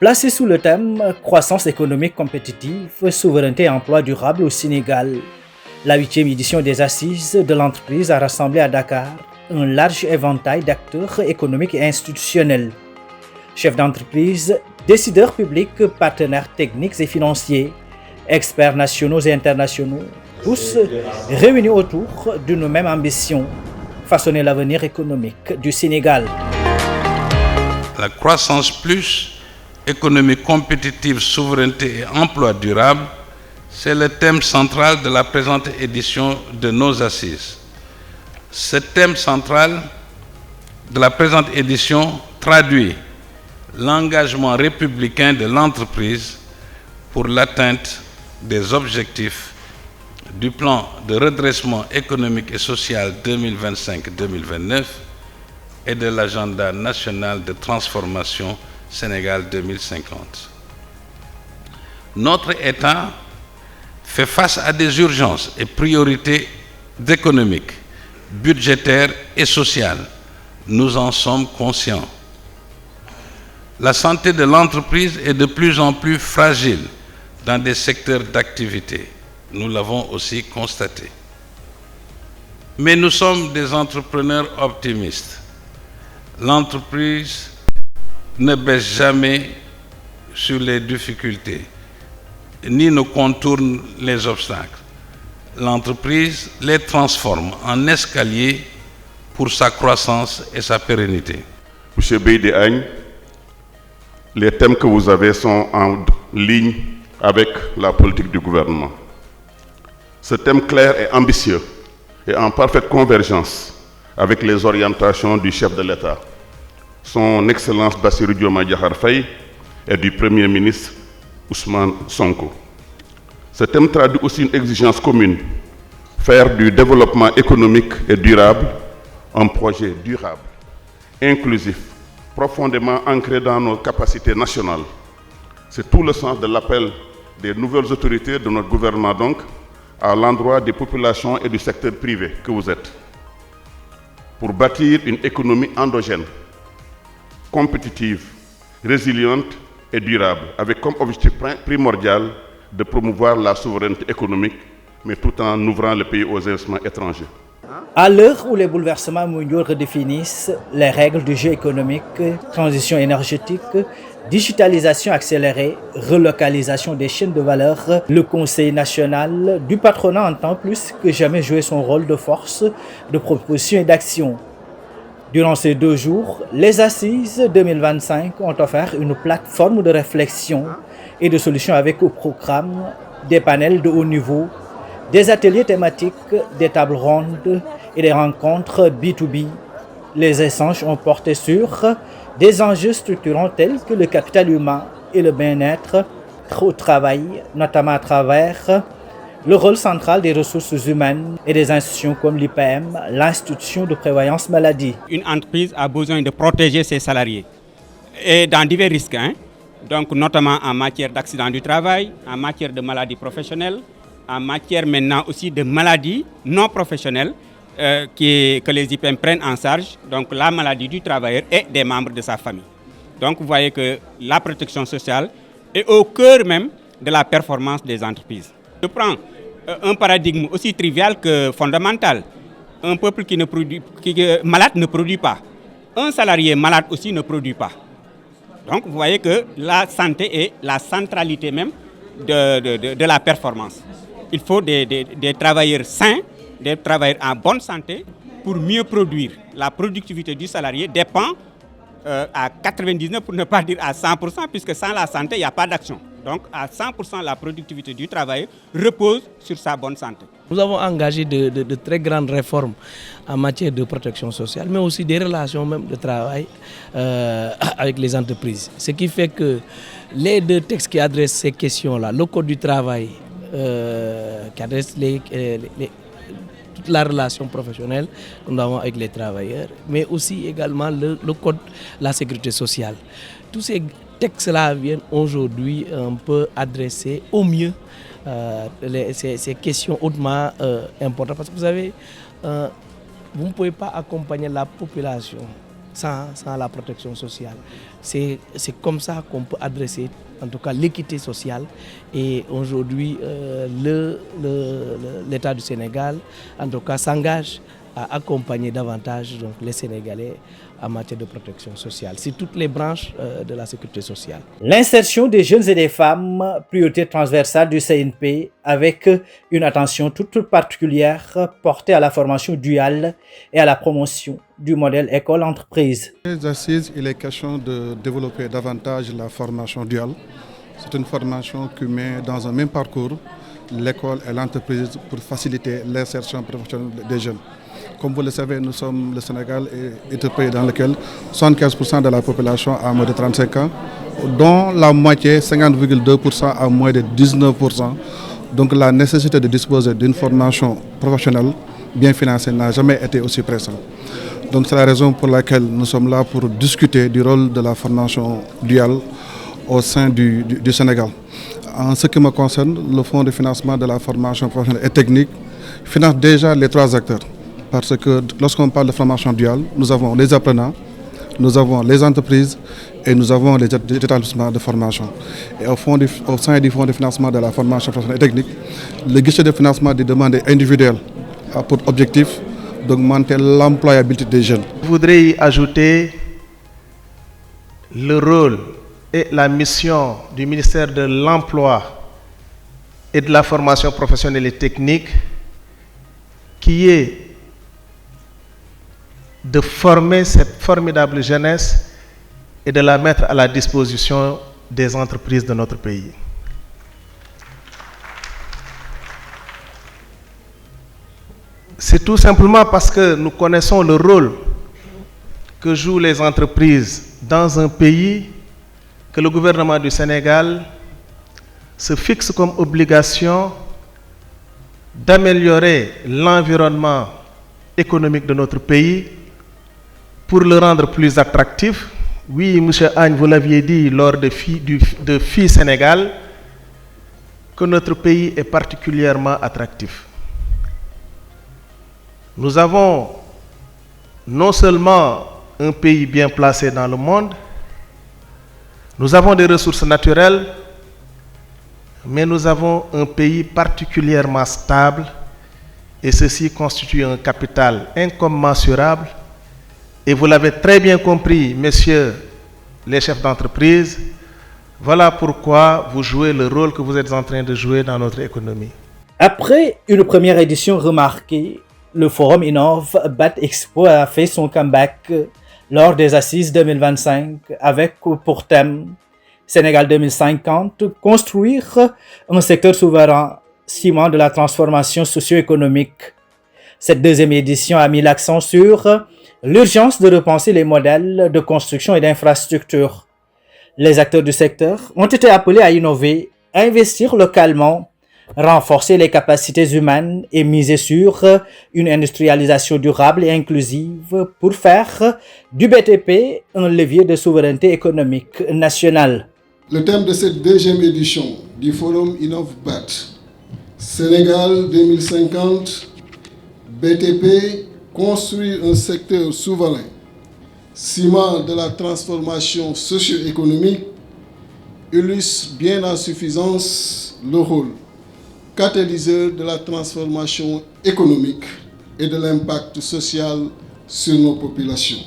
Placé sous le thème croissance économique compétitive, souveraineté et emploi durable au Sénégal, la 8e édition des Assises de l'entreprise a rassemblé à Dakar un large éventail d'acteurs économiques et institutionnels. Chefs d'entreprise, décideurs publics, partenaires techniques et financiers, experts nationaux et internationaux, tous réunis autour d'une même ambition, façonner l'avenir économique du Sénégal. La croissance plus, économie compétitive, souveraineté et emploi durable, c'est le thème central de la présente édition de nos assises. Ce thème central de la présente édition traduit l'engagement républicain de l'entreprise pour l'atteinte des objectifs du plan de redressement économique et social 2025-2029 et de l'agenda national de transformation Sénégal 2050. Notre État fait face à des urgences et priorités économiques, budgétaires et sociales. Nous en sommes conscients. La santé de l'entreprise est de plus en plus fragile dans des secteurs d'activité. Nous l'avons aussi constaté. Mais nous sommes des entrepreneurs optimistes. L'entreprise ne baisse jamais sur les difficultés, ni ne contourne les obstacles. L'entreprise les transforme en escaliers pour sa croissance et sa pérennité. Monsieur Beydi Agne, les thèmes que vous avez sont en ligne avec la politique du gouvernement. Ce thème clair et ambitieux est en parfaite convergence avec les orientations du chef de l'État, son Excellence Bassirou Diomaye Diakhar Faye et du Premier ministre Ousmane Sonko. Ce thème traduit aussi une exigence commune, faire du développement économique et durable un projet durable, inclusif, profondément ancré dans nos capacités nationales. C'est tout le sens de l'appel des nouvelles autorités de notre gouvernement donc à l'endroit des populations et du secteur privé que vous êtes, pour bâtir une économie endogène, compétitive, résiliente et durable, avec comme objectif primordial de promouvoir la souveraineté économique, mais tout en ouvrant le pays aux investissements étrangers. À l'heure où les bouleversements mondiaux redéfinissent les règles du jeu économique, transition énergétique, digitalisation accélérée, relocalisation des chaînes de valeur, le Conseil national du patronat entend plus que jamais jouer son rôle de force, de proposition et d'action. Durant ces 2 jours, les Assises 2025 ont offert une plateforme de réflexion et de solutions avec au programme des panels de haut niveau, des ateliers thématiques, des tables rondes et des rencontres B2B. Les échanges ont porté sur des enjeux structurants tels que le capital humain et le bien-être au travail, notamment à travers le rôle central des ressources humaines et des institutions comme l'IPM, l'institution de prévoyance maladie. Une entreprise a besoin de protéger ses salariés et dans divers risques, donc notamment en matière d'accident du travail, en matière de maladies professionnelles, en matière maintenant aussi de maladies non professionnelles que les IPM prennent en charge, donc la maladie du travailleur et des membres de sa famille. Donc vous voyez que la protection sociale est au cœur même de la performance des entreprises. Je prends un paradigme aussi trivial que fondamental. Un peuple malade ne produit pas. Un salarié malade aussi ne produit pas. Donc vous voyez que la santé est la centralité même de la performance. Il faut des travailleurs sains, des travailleurs en bonne santé pour mieux produire. La productivité du salarié dépend à 99% pour ne pas dire à 100%, puisque sans la santé, il n'y a pas d'action. Donc à 100%, la productivité du travail repose sur sa bonne santé. Nous avons engagé de très grandes réformes en matière de protection sociale, mais aussi des relations même de travail avec les entreprises. Ce qui fait que les 2 textes qui adressent ces questions-là, le Code du travail, qui adresse toute la relation professionnelle que nous avons avec les travailleurs, mais aussi également le Code de la sécurité sociale. Tous ces textes-là viennent aujourd'hui un peu adresser au mieux ces questions hautement importantes. Parce que vous savez, vous ne pouvez pas accompagner la population sans la protection sociale. C'est comme ça qu'on peut adresser en tout cas l'équité sociale. Et aujourd'hui, l'État du Sénégal, en tout cas, s'engage à accompagner davantage donc, les Sénégalais en matière de protection sociale. C'est toutes les branches de la sécurité sociale. L'insertion des jeunes et des femmes, priorité transversale du CNP, avec une attention toute particulière portée à la formation duale et à la promotion du modèle école-entreprise. Les assises, il est question de développer davantage la formation duale. C'est une formation qui met dans un même parcours l'école et l'entreprise pour faciliter l'insertion professionnelle des jeunes. Comme vous le savez, le Sénégal est un pays dans lequel 75% de la population a moins de 35 ans, dont la moitié, 50,2%, a moins de 19%. Donc la nécessité de disposer d'une formation professionnelle bien financée n'a jamais été aussi pressante. Donc c'est la raison pour laquelle nous sommes là pour discuter du rôle de la formation duale au sein du Sénégal. En ce qui me concerne, le Fonds de financement de la formation professionnelle et technique finance déjà les 3 acteurs. Parce que lorsqu'on parle de formation duale, nous avons les apprenants, nous avons les entreprises et nous avons les établissements de formation. Et au sein du Fonds de financement de la formation professionnelle et technique, le guichet de financement des demandes individuelles a pour objectif d'augmenter l'employabilité des jeunes. Je voudrais y ajouter le rôle et la mission du ministère de l'Emploi et de la formation professionnelle et technique qui est de former cette formidable jeunesse et de la mettre à la disposition des entreprises de notre pays. C'est tout simplement parce que nous connaissons le rôle que jouent les entreprises dans un pays que le gouvernement du Sénégal se fixe comme obligation d'améliorer l'environnement économique de notre pays pour le rendre plus attractif. Oui, M. Agne, vous l'aviez dit lors de FI Sénégal, que notre pays est particulièrement attractif. Nous avons non seulement un pays bien placé dans le monde, nous avons des ressources naturelles, mais nous avons un pays particulièrement stable et ceci constitue un capital incommensurable. Et vous l'avez très bien compris, messieurs les chefs d'entreprise, voilà pourquoi vous jouez le rôle que vous êtes en train de jouer dans notre économie. Après une première édition remarquée, le Forum Innov BAT Expo a fait son comeback lors des Assises 2025 avec pour thème Sénégal 2050, construire un secteur souverain, ciment de la transformation socio-économique. Cette deuxième édition a mis l'accent sur l'urgence de repenser les modèles de construction et d'infrastructure. Les acteurs du secteur ont été appelés à innover, à investir localement, renforcer les capacités humaines et miser sur une industrialisation durable et inclusive pour faire du BTP un levier de souveraineté économique nationale. Le thème de cette deuxième édition du Forum Innov BAT, Sénégal 2050, BTP, construire un secteur souverain, ciment de la transformation socio-économique, illustre bien en suffisance le rôle catalyseur de la transformation économique et de l'impact social sur nos populations.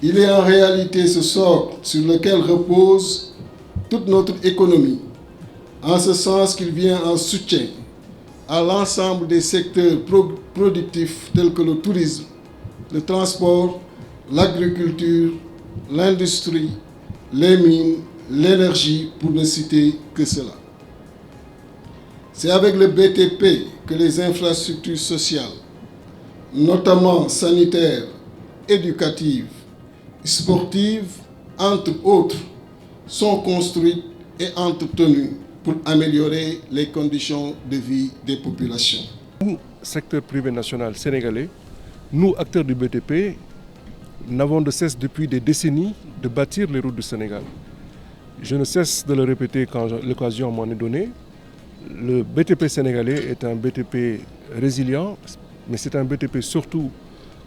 Il est en réalité ce socle sur lequel repose toute notre économie, en ce sens qu'il vient en soutien à l'ensemble des secteurs productifs tels que le tourisme, le transport, l'agriculture, l'industrie, les mines, l'énergie, pour ne citer que cela. C'est avec le BTP que les infrastructures sociales, notamment sanitaires, éducatives, sportives, entre autres, sont construites et entretenues pour améliorer les conditions de vie des populations. Nous, secteur privé national sénégalais, nous, acteurs du BTP, n'avons de cesse depuis des décennies de bâtir les routes du Sénégal. Je ne cesse de le répéter quand l'occasion m'en est donnée. Le BTP sénégalais est un BTP résilient, mais c'est un BTP surtout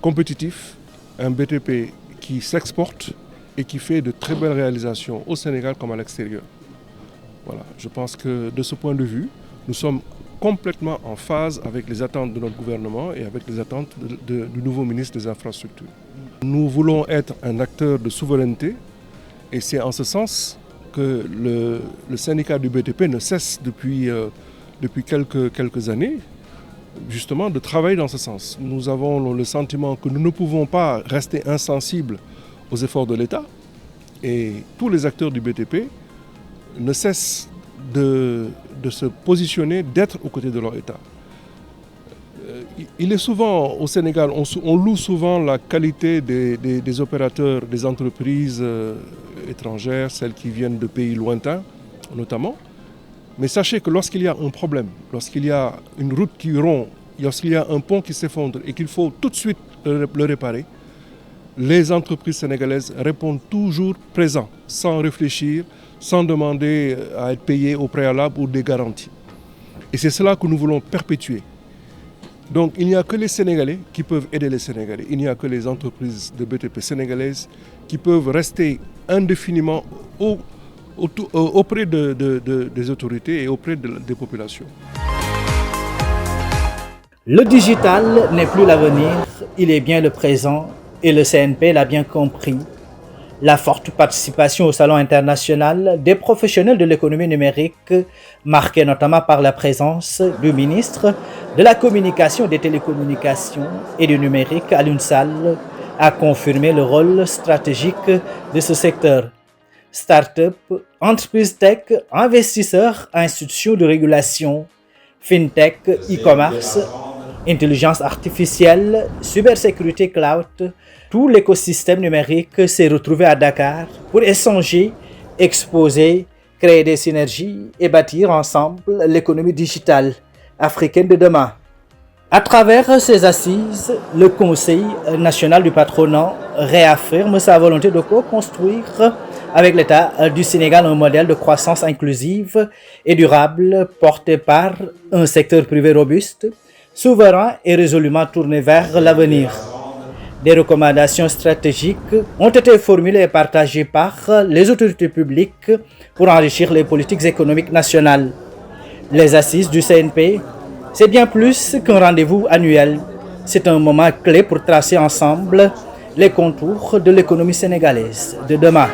compétitif, un BTP qui s'exporte et qui fait de très belles réalisations au Sénégal comme à l'extérieur. Voilà, je pense que de ce point de vue, nous sommes complètement en phase avec les attentes de notre gouvernement et avec les attentes du nouveau ministre des Infrastructures. Nous voulons être un acteur de souveraineté et c'est en ce sens que le syndicat du BTP ne cesse depuis quelques années justement de travailler dans ce sens. Nous avons le sentiment que nous ne pouvons pas rester insensibles aux efforts de l'État et tous les acteurs du BTP ne cessent de se positionner, d'être aux côtés de leur État. Il est souvent au Sénégal, on loue souvent la qualité des opérateurs, des entreprises étrangères, celles qui viennent de pays lointains notamment. Mais sachez que lorsqu'il y a un problème, lorsqu'il y a une route qui rompt, lorsqu'il y a un pont qui s'effondre et qu'il faut tout de suite le réparer, les entreprises sénégalaises répondent toujours présents, sans réfléchir, sans demander à être payées au préalable ou des garanties. Et c'est cela que nous voulons perpétuer. Donc il n'y a que les Sénégalais qui peuvent aider les Sénégalais. Il n'y a que les entreprises de BTP sénégalaises qui peuvent rester indéfiniment auprès des autorités et auprès des populations. Le digital n'est plus l'avenir, il est bien le présent et le CNP l'a bien compris. La forte participation au Salon international des professionnels de l'économie numérique, marquée notamment par la présence du ministre de la Communication, des Télécommunications et du Numérique, Alioune Sall, a confirmé le rôle stratégique de ce secteur. Start-up, entreprises tech, investisseurs, institutions de régulation, fintech, e-commerce, intelligence artificielle, cybersécurité cloud, tout l'écosystème numérique s'est retrouvé à Dakar pour échanger, exposer, créer des synergies et bâtir ensemble l'économie digitale africaine de demain. À travers ces assises, le Conseil national du patronat réaffirme sa volonté de co-construire avec l'État du Sénégal un modèle de croissance inclusive et durable porté par un secteur privé robuste, souverain et résolument tourné vers l'avenir. Des recommandations stratégiques ont été formulées et partagées par les autorités publiques pour enrichir les politiques économiques nationales. Les assises du CNP, c'est bien plus qu'un rendez-vous annuel. C'est un moment clé pour tracer ensemble les contours de l'économie sénégalaise de demain.